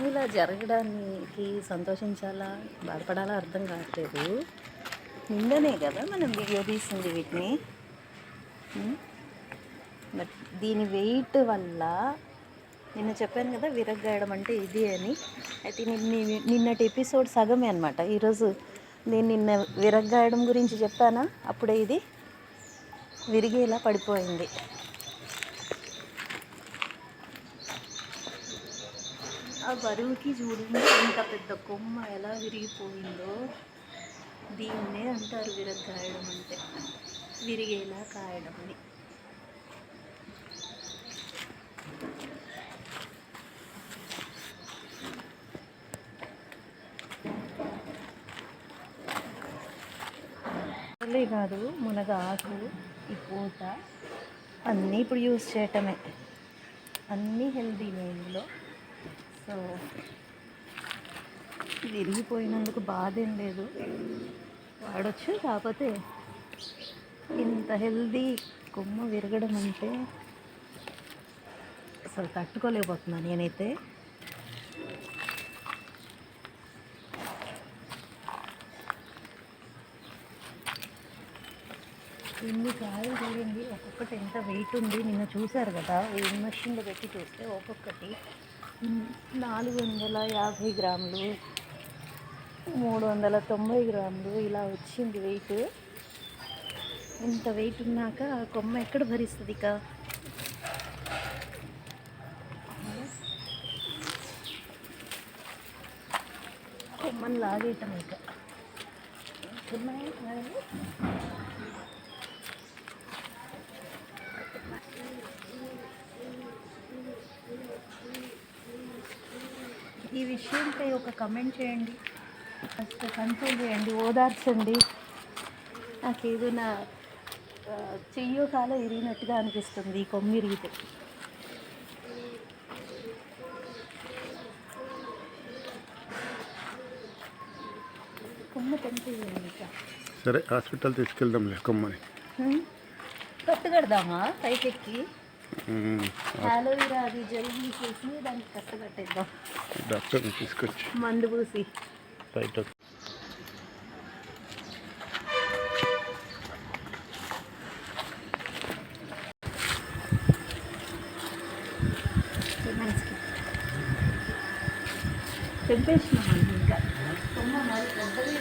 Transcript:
ఇలా జరగడానికి సంతోషించాలా బాధపడాలా అర్థం కావట్లేదు. నిన్ననే కదా మనం వీడియో తీసింది వీటిని. బట్ దీని వెయిట్ వల్ల నిన్న చెప్పాను కదా విరగ్గాయడం అంటే ఇది అని. అయితే నిన్నటి ఎపిసోడ్ సగమే అనమాట. ఈరోజు నేను నిన్న విరగ్గాయడం గురించి చెప్పానా, అప్పుడే ఇది విరిగేలా పడిపోయింది. ఆ బరువుకి చూడండి ఇంత పెద్ద కొమ్మ ఎలా విరిగిపోయిందో. దీన్నే అంటారు విరగ్గాయడం అంటే, విరిగేలా కాయడం అని. కాదు, మునగ ఆకు, ఈ పూత అన్నీ ఇప్పుడు యూజ్ చేయటమే. అన్నీ హెల్దీనే ఇందులో. సో విరిగిపోయినందుకు బాధ ఏం లేదు, వాడచ్చు. కాకపోతే ఇంత హెల్దీ కొమ్మ విరగడం అంటే అసలు తట్టుకోలేకపోతున్నాను నేనైతే. ఇన్ని కాయలు చూడండి, ఒక్కొక్కటి ఎంత వెయిట్ ఉంది. నిన్న చూశారు కదా, ఈ మెషిన్లో పెట్టి చూస్తే ఒక్కొక్కటి 450 గ్రాములు, 390 గ్రాములు ఇలా వచ్చింది వెయిట్. ఇంత వెయిట్ ఉన్నాక కొమ్మ ఎక్కడ భరిస్తుంది? ఇక కొమ్మని లాగేయటం. ఇక ఈ విషయంపై ఒక కమెంట్ చేయండి, ఫస్ట్ కన్సోల్ చేయండి, ఓదార్చండి. నాకేదో నా చెయ్యో కాలో ఇరిగినట్టుగా అనిపిస్తుంది ఈ కొమ్మ ఇరిగితే. కొమ్మ తెంపేయండి. ఇక సరే, హాస్పిటల్ తీసుకెళ్దాంలే కొమ్మని. కట్టుకడదామా పైకెక్కి? అలోవెరా అది జల్దీ చేసి దానికి కట్టేద్దాం, డాక్టర్ని తీసుకొచ్చి మందు పూసి. రైట్. తెంపేసినాం ఇంకా కొమ్మ మరి పెద్దగా